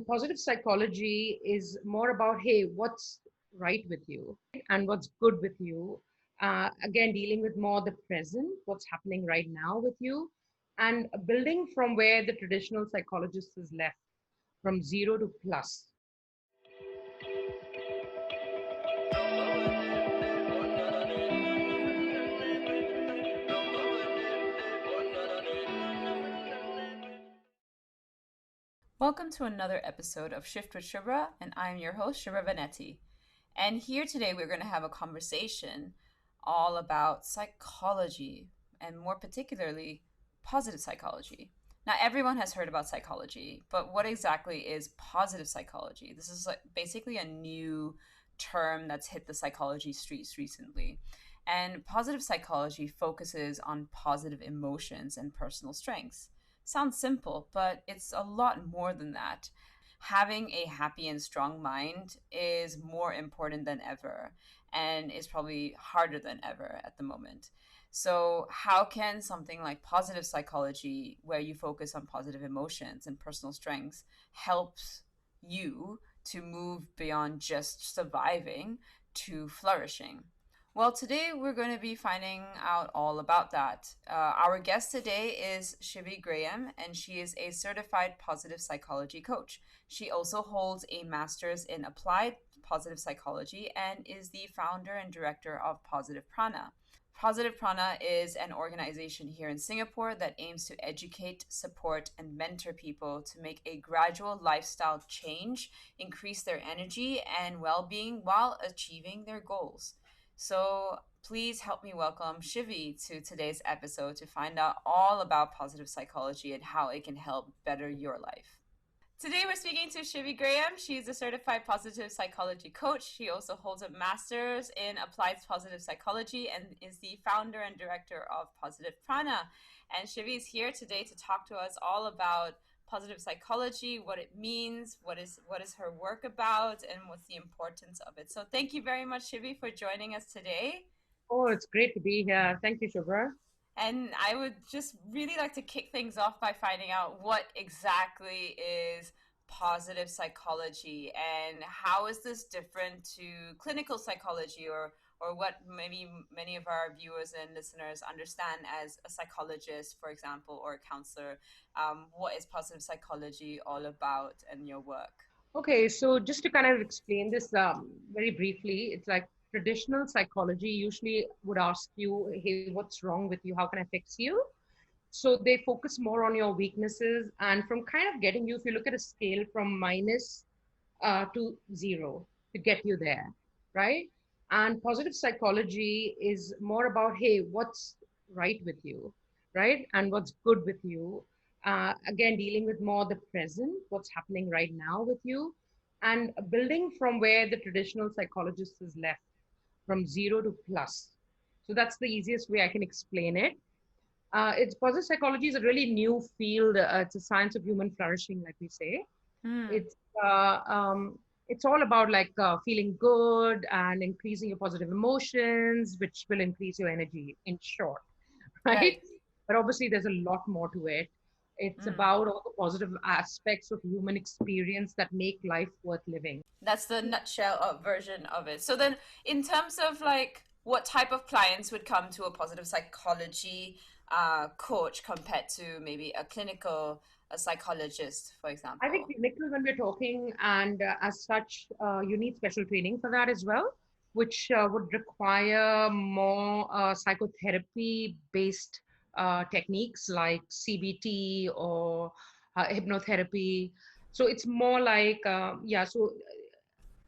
Positive psychology is more about, hey, what's right with you and what's good with you. Again, dealing with more the present, what's happening right now with you, and building from where the traditional psychologist is left, from zero to plus. Welcome to another episode of Shift with Shubhra, and I'm your host, Shubhra Vanetti. And here today we're going to have a conversation all about psychology, and more particularly, positive psychology. Now, everyone has heard about psychology, but what exactly is positive psychology? This is basically a new term that's hit the psychology streets recently. And positive psychology focuses on positive emotions and personal strengths. Sounds simple, but it's a lot more than that. Having a happy and strong mind is more important than ever and is probably harder than ever at the moment. So, how can something like positive psychology, where you focus on positive emotions and personal strengths, help you to move beyond just surviving to flourishing? Well, today we're going to be finding out all about that. Our guest today is Shivi Graham, and she is a certified positive psychology coach. She also holds a master's in applied positive psychology and is the founder and director of Positive Prana. Positive Prana is an organization here in Singapore that aims to educate, support, and mentor people to make a gradual lifestyle change, increase their energy and well being while achieving their goals. So please help me welcome Shivi to today's episode to find out all about positive psychology and how it can help better your life. Today we're speaking to Shivi Graham. She's a certified positive psychology coach. She also holds a master's in applied positive psychology and is the founder and director of Positive Prana. And Shivi is here today to talk to us all about positive psychology, what it means, what is her work about, and what's the importance of it. So thank you very much, Shivi, for joining us today. Oh, it's great to be here. Thank you, Shubhra. And I would just really like to kick things off by finding out what exactly is positive psychology and how is this different to clinical psychology, or what maybe many of our viewers and listeners understand as a psychologist, for example, or a counselor. What is positive psychology all about in your work? Okay, so just to kind of explain this very briefly, it's like traditional psychology usually would ask you, hey, what's wrong with you? How can I fix you? So they focus more on your weaknesses and from kind of getting you, if you look at a scale from minus to zero to get you there, right? And positive psychology is more about, hey, what's right with you, right? And what's good with you. Again, dealing with more the present, what's happening right now with you, and building from where the traditional psychologist is left, from zero to plus. So that's the easiest way I can explain it. It's positive psychology is a really new field. It's a science of human flourishing, like we say. Hmm. It's uh, um, it's all about like feeling good and increasing your positive emotions, which will increase your energy. In short, right? Right. But obviously, there's a lot more to it. It's Mm. about all the positive aspects of human experience that make life worth living. That's the nutshell of version of it. So then, in terms of like what type of clients would come to a positive psychology coach compared to maybe a clinical a psychologist, for I think example? clinical, when we're talking, and as such, you need special training for that as well, which would require more psychotherapy based techniques like CBT or hypnotherapy. So it's more like, yeah, so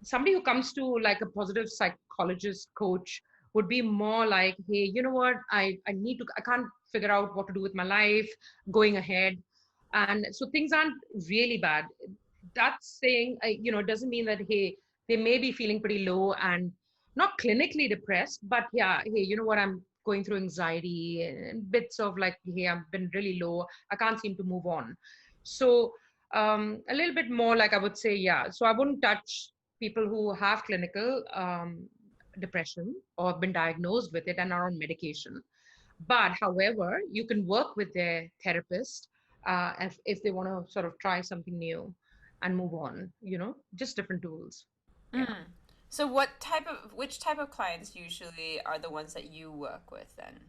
somebody who comes to like a positive psychologist coach would be more like, hey, you know what, I need to, I can't figure out what to do with my life going ahead. And so things aren't really bad. That's saying, doesn't mean that, hey, they may be feeling pretty low and not clinically depressed, but yeah, hey, you know what, I'm going through anxiety and bits of like, hey, I've been really low, I can't seem to move on. So a little bit more like I would say, yeah. So I wouldn't touch people who have clinical depression or have been diagnosed with it and are on medication. But however, you can work with their therapist if they want to sort of try something new. and move on, just different tools. Yeah. Mm. So which type of clients usually are the ones that you work with then?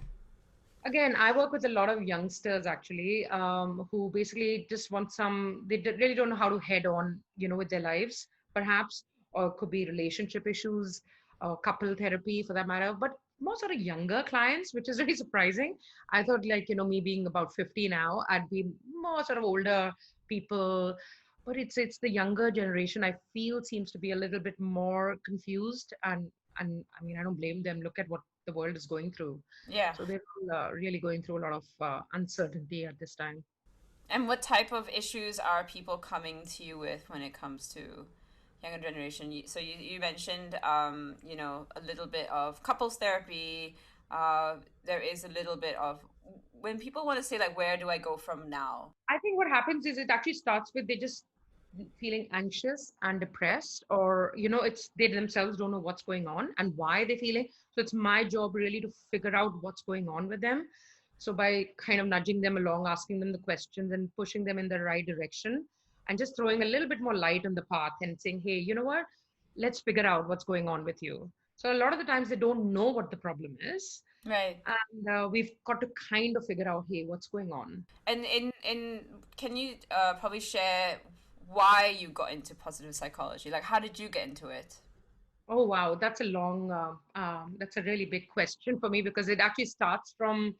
Again, I work with a lot of youngsters actually, who basically just want really don't know how to head on, with their lives, perhaps, or it could be relationship issues, or couple therapy for that matter, but more sort of younger clients, which is really surprising. I thought, like, me being about 50 now, I'd be more sort of older people, but it's the younger generation I feel seems to be a little bit more confused, and I mean, I don't blame them. Look at what the world is going through. Yeah. So they're really going through a lot of uncertainty at this time. And what type of issues are people coming to you with when it comes to younger generation? So you mentioned, a little bit of couples therapy. There is a little bit of when people want to say like, where do I go from now? I think what happens is it actually starts with they just feeling anxious and depressed, or it's they themselves don't know what's going on and why they're feeling. So it's my job really to figure out what's going on with them. So by kind of nudging them along, asking them the questions and pushing them in the right direction, and just throwing a little bit more light on the path and saying, hey, you know what? Let's figure out what's going on with you. So a lot of the times they don't know what the problem is, Right. and we've got to kind of figure out, hey, what's going on. And in can you probably share why you got into positive psychology? Like, how did you get into it? Oh, wow. That's a really big question for me because it actually starts from,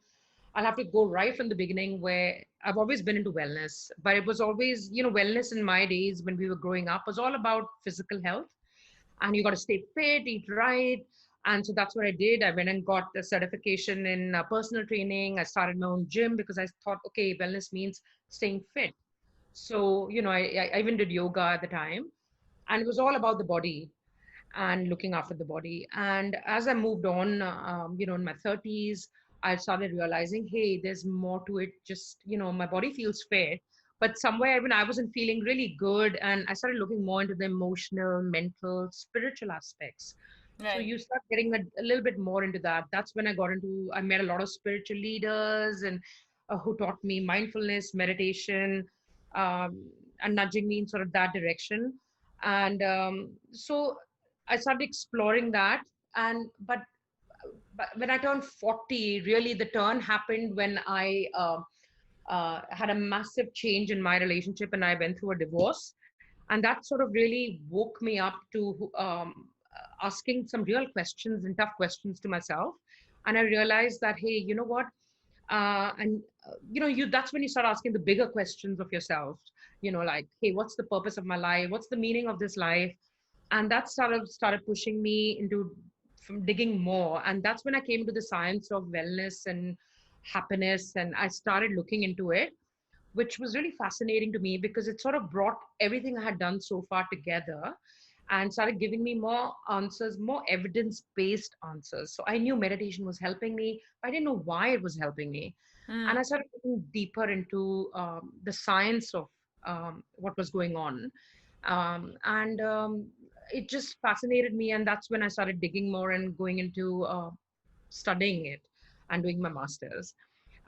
I'll have to go right from the beginning where I've always been into wellness, but it was always, wellness in my days when we were growing up was all about physical health, and you got to stay fit, eat right. And so that's what I did. I went and got a certification in personal training. I started my own gym because I thought, okay, wellness means staying fit. So, I even did yoga at the time, and it was all about the body and looking after the body. And as I moved on, in my 30s, I started realizing, hey, there's more to it. Just, my body feels fit, but somewhere when I wasn't feeling really good, and I started looking more into the emotional, mental, spiritual aspects. So Right. you start getting a little bit more into that. That's when I met a lot of spiritual leaders and who taught me mindfulness, meditation, um, and nudging me in sort of that direction. And so I started exploring that. And but when I turned 40, really the turn happened when I had a massive change in my relationship and I went through a divorce. And that sort of really woke me up to asking some real questions and tough questions to myself. And I realized that, hey, you know what? And you that's when you start asking the bigger questions of yourself, like, hey, what's the purpose of my life? What's the meaning of this life? And that started pushing me into from digging more. And that's when I came to the science of wellness and happiness, and I started looking into it, which was really fascinating to me because it sort of brought everything I had done so far together and started giving me more answers, more evidence based answers. So I knew meditation was helping me, but I didn't know why it was helping me. And Mm. I started looking deeper into the science of what was going on. And it just fascinated me. And that's when I started digging more and going into studying it and doing my master's.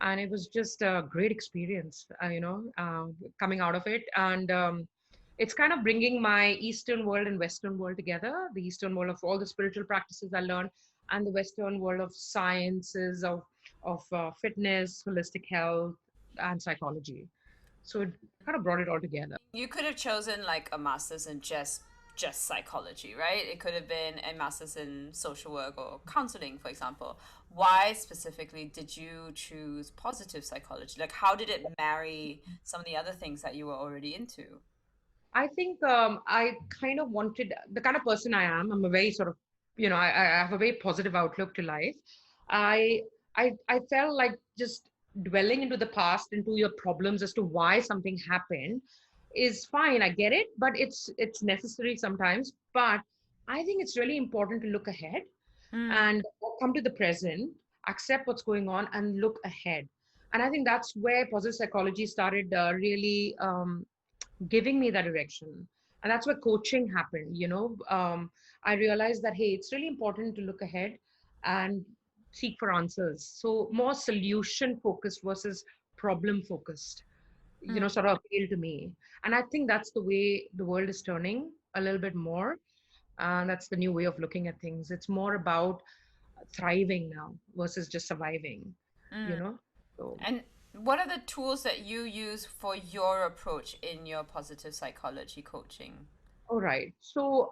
And it was just a great experience, coming out of it. And it's kind of bringing my Eastern world and Western world together, the Eastern world of all the spiritual practices I learned, and the Western world of sciences of fitness, holistic health, and psychology. So it kind of brought it all together. You could have chosen like a master's in just psychology, right? It could have been a master's in social work or counseling, for example. Why specifically did you choose positive psychology? Like, how did it marry some of the other things that you were already into? I think I kind of wanted the kind of person I am. I'm a very sort of, I have a very positive outlook to life. I I felt like just dwelling into the past, into your problems as to why something happened, is fine. I get it, but it's necessary sometimes. But I think it's really important to look ahead Mm. and come to the present, accept what's going on, and look ahead. And I think that's where positive psychology started really. Giving me that direction, and that's where coaching happened. I realized that, hey, it's really important to look ahead and seek for answers, so more solution focused versus problem focused. Mm. sort of appeal to me. And I think that's the way the world is turning a little bit more. And that's the new way of looking at things. It's more about thriving now versus just surviving, you Mm. know? So, And what are the tools that you use for your approach in your positive psychology coaching? all right. So,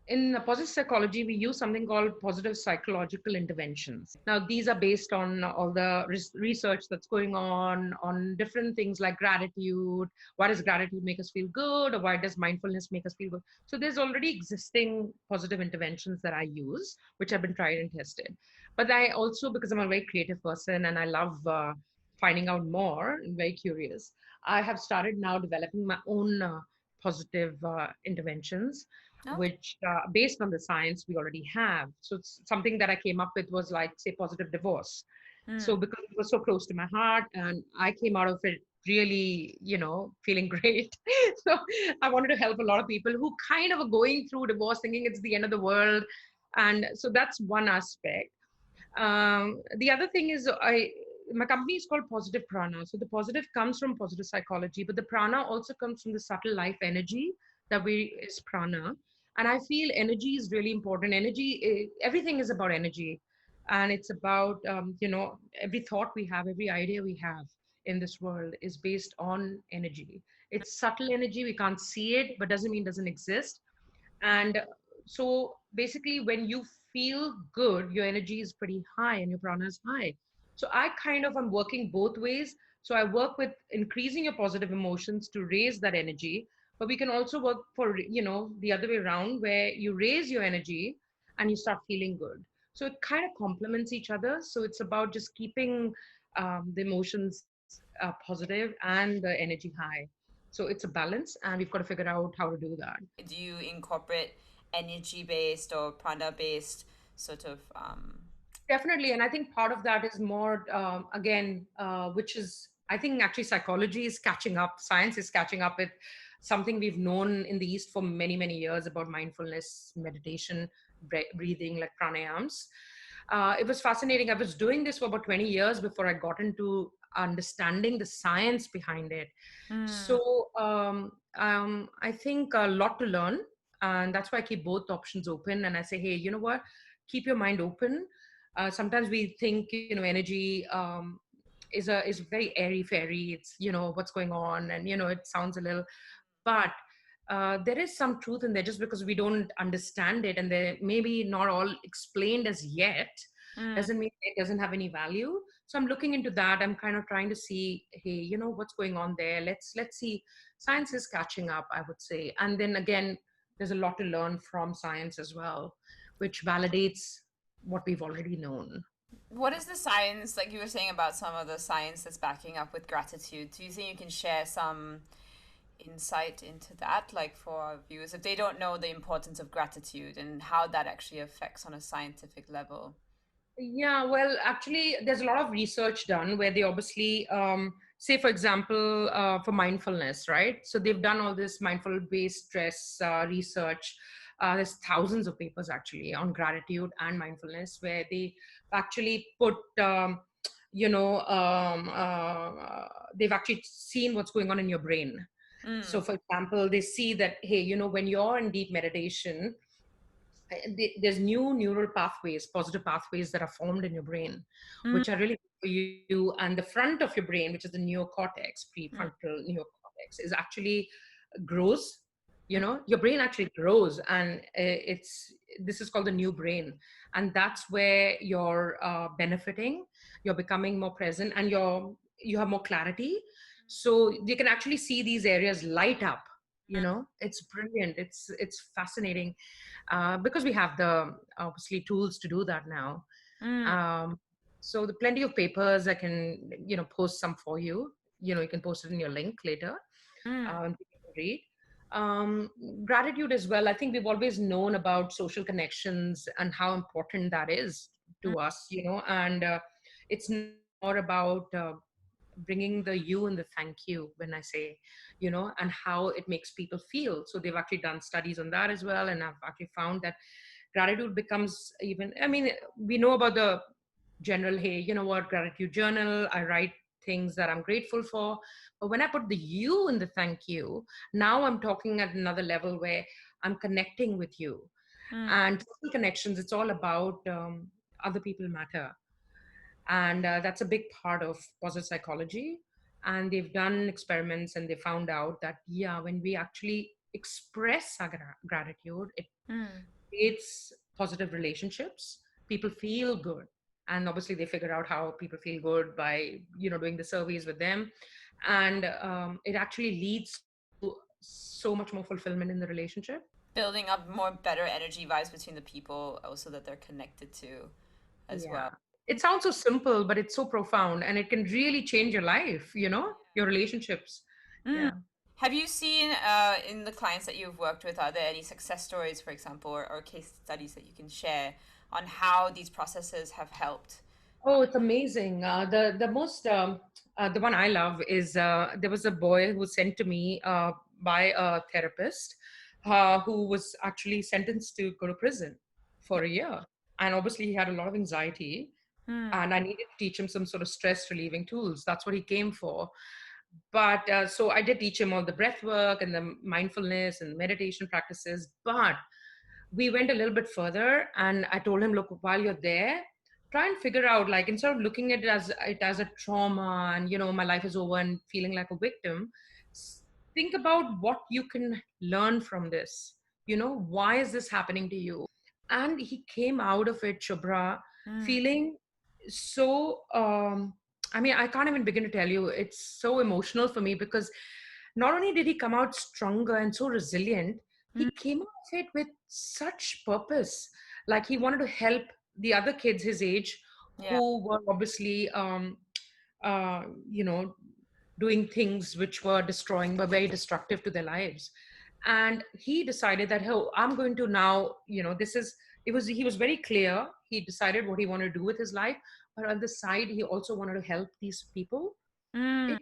in positive psychology, we use something called positive psychological interventions. Now, these are based on all the research that's going on different things like gratitude. Why does gratitude make us feel good, or why does mindfulness make us feel good? So, there's already existing positive interventions that I use, which have been tried and tested. But I also, because I'm a very creative person and I love finding out more and very curious, I have started now developing my own positive interventions, Okay. which based on the science we already have. So it's something that I came up with was like, say, positive divorce. So Mm. because it was so close to my heart and I came out of it really, feeling great. So I wanted to help a lot of people who kind of are going through divorce thinking it's the end of the world. And so that's one aspect. The other thing is my company is called Positive Prana. So the positive comes from positive psychology, but the prana also comes from the subtle life energy that we is prana. And I feel energy is really important. Energy, everything is about energy, and it's about every thought we have, every idea we have in this world is based on energy. It's subtle energy. We can't see it, but doesn't mean it doesn't exist. And so basically, when you feel good, your energy is pretty high and your prana is high. So I kind of am working both ways. So I work with increasing your positive emotions to raise that energy, but we can also work for, the other way around where you raise your energy and you start feeling good. So it kind of complements each other. So it's about just keeping the emotions positive and the energy high. So it's a balance, and we've got to figure out how to do that. Do you incorporate energy based or prana based sort of Definitely. And I think part of that is more, again, which is, I think actually psychology is catching up, science is catching up with something we've known in the East for many, many years about mindfulness, meditation, breathing, like pranayams. It was fascinating. I was doing this for about 20 years before I got into understanding the science behind it. mm, So I think a lot to learn. And that's why I keep both options open. And I say, hey, you know what? Keep your mind open. Sometimes we think, energy is very airy fairy. It's, what's going on, and it sounds a little, but there is some truth in there. Just because we don't understand it and they're maybe not all explained as yet mm. doesn't mean it doesn't have any value. So I'm looking into that. I'm kind of trying to see, hey, what's going on there. Let's see. Science is catching up, I would say. And then again, there's a lot to learn from science as well, which validates what we've already known. What is the science, like you were saying about some of the science that's backing up with gratitude? Do you think you can share some insight into that, like for our viewers, if they don't know the importance of gratitude and how that actually affects on a scientific level? Yeah, well, actually, there's a lot of research done where they obviously, say, for example, for mindfulness, right? So they've done all this mindful based stress research. There's thousands of papers actually on gratitude and mindfulness where they actually put, you know, they've actually seen what's going on in your brain. So, Mm, for example, they see that, hey, when you're in deep meditation, there's new neural pathways, positive pathways that are formed in your brain, mm, which are really good for you. And the front of your brain, which is the neocortex, mm, prefrontal neocortex, is actually grows. mm, Your brain actually grows, and it's this is called the new brain, and that's where you're benefiting. You're becoming more present, and you have more clarity. So you can actually see these areas light up. It's brilliant. It's fascinating because we have the obviously tools to do that now. mm, Um, so the plenty of papers I can post some for you. You can post it in your link later. mm, People can read. Um, Gratitude as well. I think we've always known about social connections and how important that is mm, to us. And it's now more about bringing the you and the thank you when I say, and how it makes people feel. So they've actually done studies on that as well. And I've actually found that gratitude becomes even, I mean, we know about the general, hey, you know what, gratitude journal, I write things that I'm grateful for. But when I put the you in the thank you, now I'm talking at another level where I'm connecting with you. Mm. And social connections, it's all about other people matter. And that's a big part of positive psychology. And they've done experiments and they found out that, yeah, when we actually express our gratitude, it Mm. creates positive relationships. People feel good. And obviously, they figure out how people feel good by, doing the surveys with them. And it actually leads to so much more fulfillment in the relationship. Building up more better energy vibes between the people also that they're connected to as well. Yeah. It sounds so simple, but it's so profound and it can really change your life, your relationships. Mm. Yeah. Have you seen in the clients that you've worked with, are there any success stories, for example, or case studies that you can share on how these processes have helped? Oh, it's amazing. The one I love is there was a boy who was sent to me by a therapist who was actually sentenced to go to prison Yeah. for a year. And obviously, he had a lot of anxiety, Mm. and I needed to teach him some sort of stress relieving tools. That's what he came for. But so I did teach him all the breath work and the mindfulness and meditation practices. But we went a little bit further and I told him, look, while you're there, try and figure out, like, instead of looking at it as a trauma and my life is over and feeling like a victim, think about what you can learn from this. Why is this happening to you? And he came out of it, Shubhra, Mm. feeling so I mean, I can't even begin to tell you. It's so emotional for me because not only did he come out stronger and so resilient, Mm. he came out of it with such purpose. Like he wanted to help the other kids his age Yeah. who were obviously uh, you know doing things which were very destructive to their lives. And he decided that, oh, I'm going to now, this is it was he was very clear. He decided what he wanted to do with his life, but on the side he also wanted to help these people. Mm. It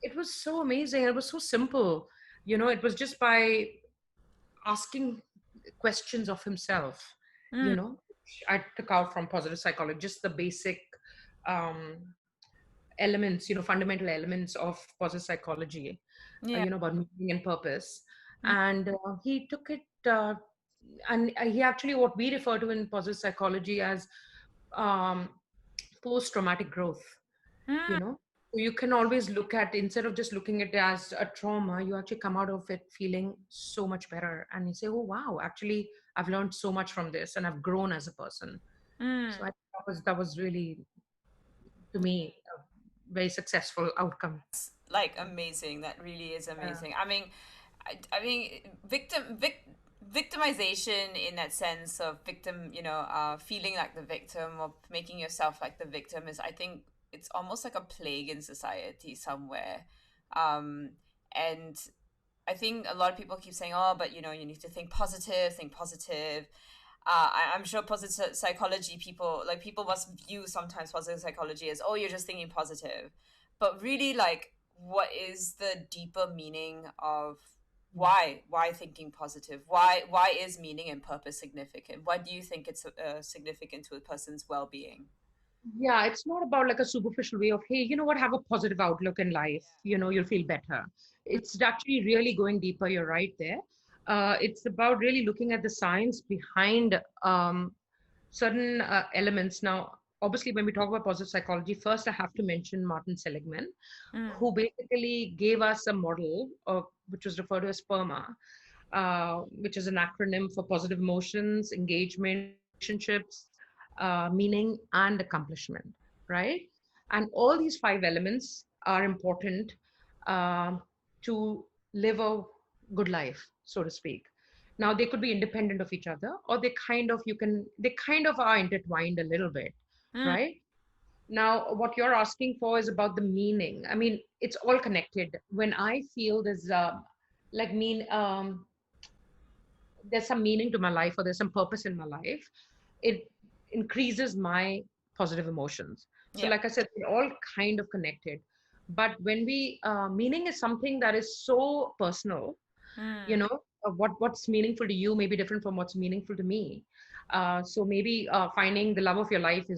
it was so amazing. It was so simple. It was just by asking questions of himself, Mm. which I took out from positive psychology, just the basic um, elements, fundamental elements of positive psychology, Yeah. about meaning and purpose. Mm. And he took it, and he actually, what we refer to in positive psychology as um, post traumatic growth, you Mm. know. So you can always look at, instead of just looking at it as a trauma, you actually come out of it feeling so much better. And you say, oh, wow, actually, I've learned so much from this and I've grown as a person. So Mm. that was really, to me, a very successful outcome. It's like amazing. That really is Yeah. amazing. I mean, victimization in that sense of victim, feeling like the victim or making yourself like the victim is, I think, it's almost like a plague in society somewhere. Um, and I think a lot of people keep saying, "Oh, but you need to think positive, think positive." I'm sure positive psychology people, like, people must view sometimes positive psychology as, oh, you're just thinking positive, but really, like, what is the deeper meaning of why thinking positive? Why is meaning and purpose significant? Why do you think it's significant to a person's well-being? Yeah, it's not about like a superficial way of, hey, you know what, have a positive outlook in life, you'll feel better. It's actually really going deeper. You're right there. It's about really looking at the science behind certain elements. Now, obviously, when we talk about positive psychology, first I have to mention Martin Seligman, Mm. who basically gave us a model of, which was referred to as PERMA, which is an acronym for positive emotions, engagement, relationships, meaning, and accomplishment, right? And all these five elements are important um, to live a good life, so to speak. Now, they could be independent of each other, or they kind of are intertwined a little bit, Mm. right? Now, what you're asking for is about the meaning. I mean, it's all connected. When I feel like there's some meaning to my life or there's some purpose in my life, it increases my positive emotions. So, Yeah. like I said, they're all kind of connected. But when meaning is something that is so personal, you Mm. know, what's meaningful to you may be different from what's meaningful to me. So maybe finding the love of your life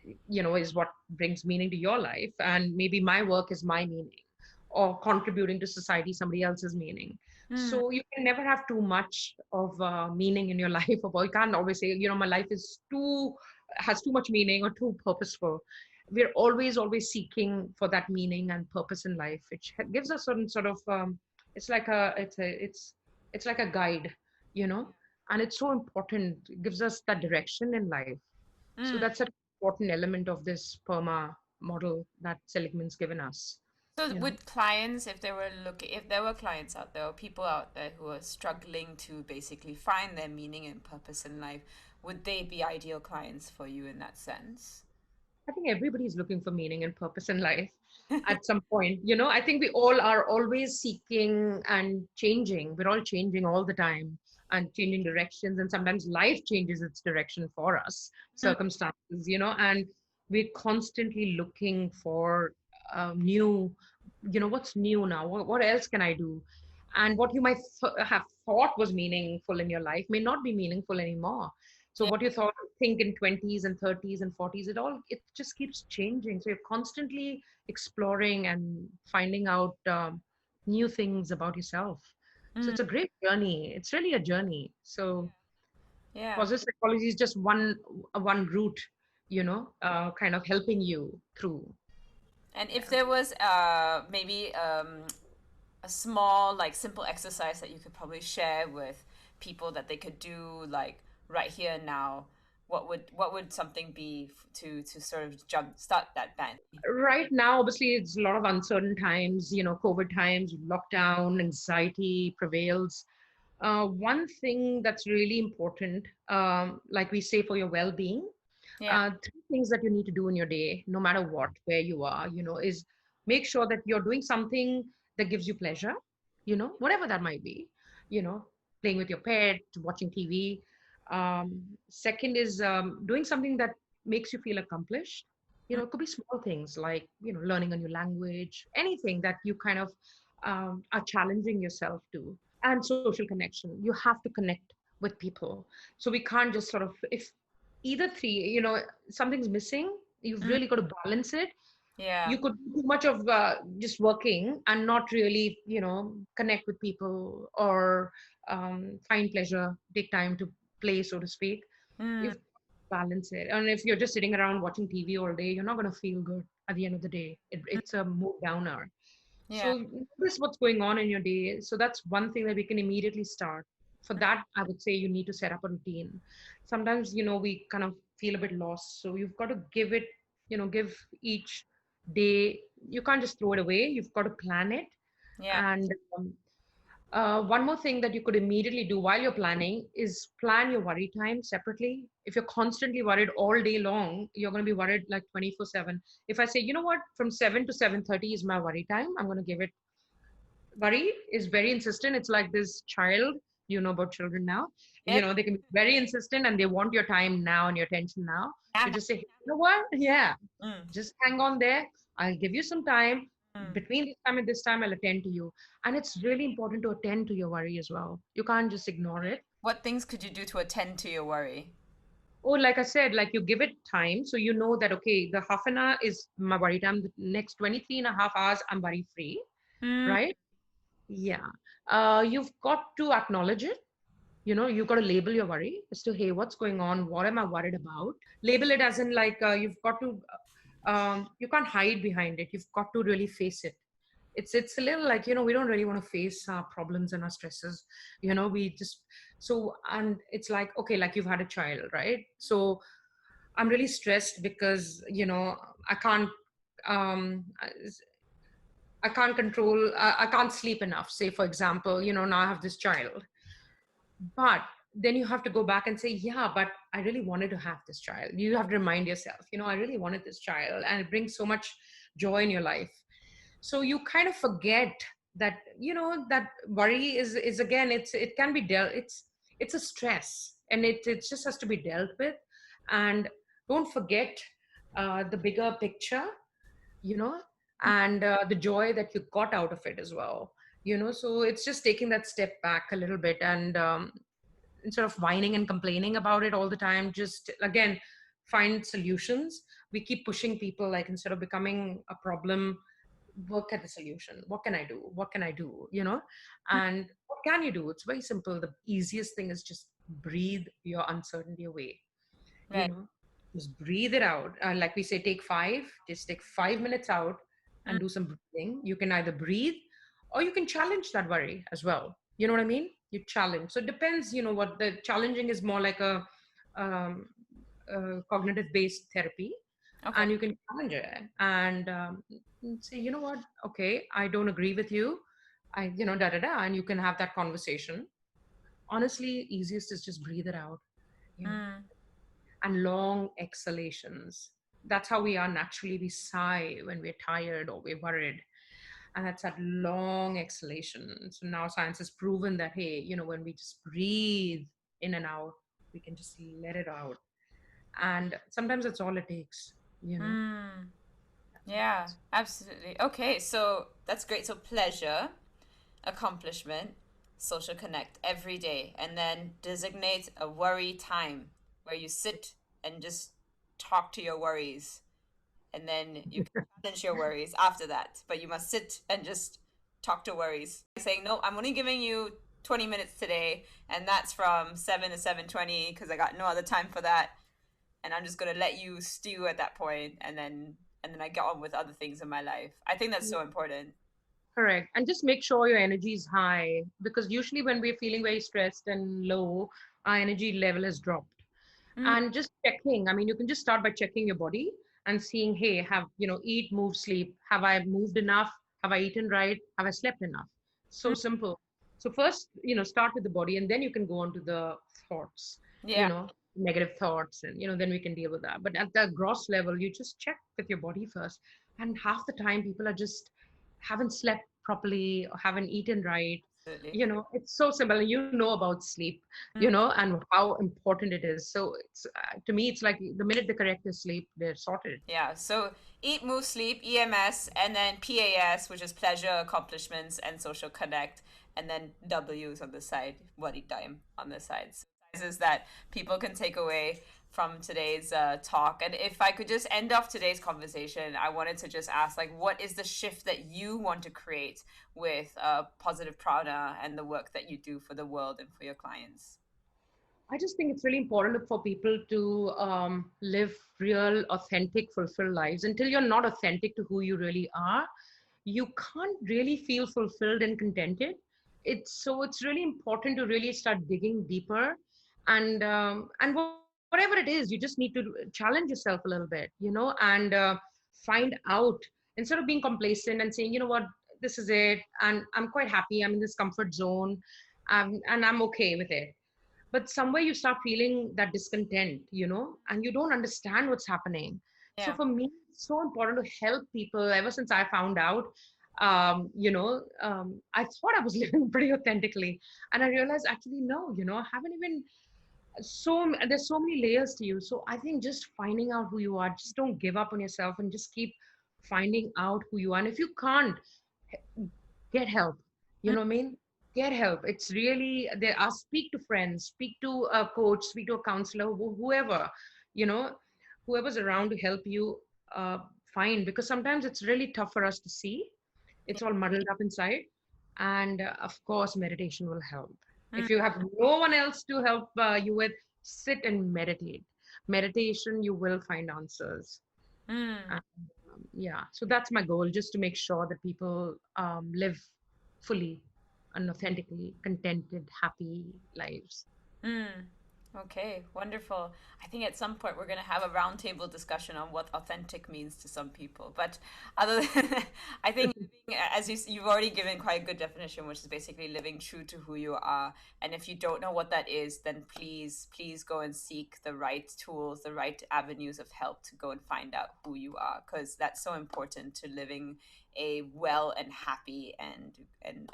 is what brings meaning to your life, and maybe my work is my meaning, or contributing to society somebody else's meaning. Mm, So you can never have too much of meaning in your life, or you can't always say, my life is too has too much meaning or too purposeful. We're always seeking for that meaning and purpose in life, which gives us certain sort of it's like a it's like a guide, you know and it's so important. It gives us that direction in life. So mm. that's an important element of this PERMA model that Seligman's given us. So You know, would clients, if there were clients out there or people out there who are struggling to basically find their meaning and purpose in life, would they be ideal clients for you in that sense? I think everybody's looking for meaning and purpose in life at some point. I think we all are always seeking and changing. We're all changing all the time and changing directions. And sometimes life changes its direction for us, Mm, circumstances, and we're constantly looking for new, what's new now? What else can I do? And what you might have thought was meaningful in your life may not be meaningful anymore. So yeah. what you thought think in 20s and 30s and 40s, it just keeps changing. So you're constantly exploring and finding out new things about yourself. So Mm, it's a great journey. It's really a journey. So yeah. positive psychology is just one route, kind of helping you through. And if Yeah. there was maybe a small, like, simple exercise that you could probably share with people that they could do, like, right here and now, what would something be to sort of jump start that band? Right now, obviously, it's a lot of uncertain times, COVID times, lockdown, anxiety prevails. One thing that's really important, like we say, for your well-being, Yeah. three things that you need to do in your day, no matter what, where you are, is make sure that you're doing something that gives you pleasure, whatever that might be, you know, playing with your pet, watching TV. Second is doing something that makes you feel accomplished. Mm, It could be small things like, learning a new language, anything that you kind of are challenging yourself to. And social connection. You have to connect with people. So we can't just sort of, if either three, something's missing, you've mm, really got to balance it. yeah. You could do too much of just working and not really, connect with people or find pleasure, take time to play, so to speak. Mm, You've balance it. And if you're just sitting around watching TV all day, you're not going to feel good at the end of the day. mm, It's a mood downer. yeah. So notice what's going on in your day. So that's one thing that we can immediately start. For that, I would say you need to set up a routine. Sometimes, we kind of feel a bit lost. So you've got to give each day, you can't just throw it away. You've got to plan it. Yeah. And one more thing that you could immediately do while you're planning is plan your worry time separately. If you're constantly worried all day long, you're going to be worried like 24/7. If I say, you know what, from 7 to 7:30 is my worry time, I'm going to give it. Worry is very insistent. It's like this child, about children now. Yep. They can be very insistent and they want your time now and your attention now. Yeah. You just say, you know what? Yeah, Mm, just hang on there. I'll give you some time. mm. Between this time and this time, I'll attend to you. And it's really important to attend to your worry as well. You can't just ignore it. What things could you do to attend to your worry? Or like I said, like you give it time. So you know that, okay, the half an hour is my worry time. The next 23 and a half hours, I'm worry free, Mm, right? Yeah. You've got to acknowledge it. You've got to label your worry as to, hey, what's going on? What am I worried about? Label it as in like you've got to, you can't hide behind it. You've got to really face it. It's a little like, we don't really want to face our problems and our stresses. We just, so, and it's like, okay, like you've had a child, right? So I'm really stressed because, I can't, I can't control, I can't sleep enough. Say, for example, now I have this child. But then you have to go back and say, yeah, but I really wanted to have this child. You have to remind yourself, I really wanted this child, and it brings so much joy in your life. So you kind of forget that, that worry is again, it can be dealt, it's a stress, and it just has to be dealt with. And don't forget the bigger picture, you know, and the joy that you got out of it as well. So it's just taking that step back a little bit, and instead of whining and complaining about it all the time, just again find solutions. we keep pushing people, like instead of becoming a problem, work at the solution. What can I do? What can I do? And what can you do? It's very simple. The easiest thing is just breathe your uncertainty away. you Right. know just breathe it out. Like we say, just take 5 minutes out Mm, and do some breathing. You can either breathe or you can challenge that worry as well. You know what I mean? You challenge. So it depends. What the challenging is, more like um, a cognitive based therapy. okay. And you can challenge it and say, you know what, okay, I don't agree with you. Da da da, and you can have that conversation. Honestly, easiest is just breathe it out. you know Mm, and long exhalations. That's how we are naturally. We sigh when we're tired or we're worried. And that's that long exhalation. So now science has proven that, hey, when we just breathe in and out, we can just let it out. And sometimes that's all it takes, you know. mm. That's all it Yeah, takes. absolutely. Okay, so that's great. So pleasure, accomplishment, social connect every day, and then designate a worry time where you sit and just talk to your worries, and then you can challenge your worries after that. But you must sit and just talk to worries, saying, "No, I'm only giving you 20 minutes today, and that's from 7 to 7:20 because I got no other time for that, and I'm just gonna let you stew at that point, and then I get on with other things in my life." I think that's so important. Correct. And just make sure your energy is high, because usually when we're feeling very stressed and low, our energy level has dropped. Mm, And just checking, I mean, you can just start by checking your body and seeing, hey, eat, move, sleep. Have I moved enough? Have I eaten right? Have I slept enough? So mm, simple. So first, start with the body, and then you can go on to the thoughts, you yeah, know, negative thoughts, and, then we can deal with that. But at the gross level, you just check with your body first. And half the time people are just haven't slept properly or haven't eaten right. absolutely. It's so simple. And you know about sleep, Mm, and how important it is. So it's to me, it's like the minute they correct their sleep, they're sorted. yeah. So eat, move, sleep, EMS, and then PAS, which is pleasure, accomplishments, and social connect, and then W's on the side, worry time on the side. So is that people can take away from today's talk. And if I could just end off today's conversation, I wanted to just ask, like, what is the shift that you want to create with Positive Prana and the work that you do for the world and for your clients? I just think it's really important for people to live real, authentic, fulfilled lives. Until you're not authentic to who you really are, you can't really feel fulfilled and contented. It's really important to really start digging deeper, and whatever it is, you just need to challenge yourself a little bit, and find out, instead of being complacent and saying, you know what, this is it, and I'm quite happy, I'm in this comfort zone, and I'm okay with it. But somewhere you start feeling that discontent, and you don't understand what's happening. So Yeah. for me, it's so important to help people. Ever since I found out, I thought I was living pretty authentically, and I realized, actually no, I haven't even. There's so many layers to you. So I think just finding out who you are, just don't give up on yourself, and just keep finding out who you are. And if you can't, get help. You Mm, know what I mean? Get help. It's really there. Speak to friends, speak to a coach, speak to a counselor, whoever, you know, whoever's around to help you uh, find. Because sometimes it's really tough for us to see. It's all muddled up inside, and of course, meditation will help. mm, If you have no one else to help you with, sit and meditate. Meditation, you will find answers. mm. Yeah, so that's my goal, just to make sure that people live fully and authentically contented, happy lives. Mm. Okay, wonderful. I think at some point we're going to have a roundtable discussion on what authentic means to some people. But other than I think living, as you've already given quite a good definition, which is basically living true to who you are. And if you don't know what that is, then please go and seek the right tools, the right avenues of help to go and find out who you are, because that's so important to living a well and happy and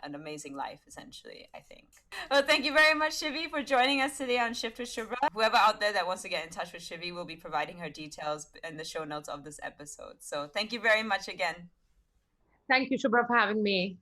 an amazing life, essentially, I think. Well, thank you very much, Shivi, for joining us today on Shift with Shubhra. Whoever out there that wants to get in touch with Shivi will be providing her details in the show notes of this episode. So thank you very much again. Thank you, Shubha, for having me.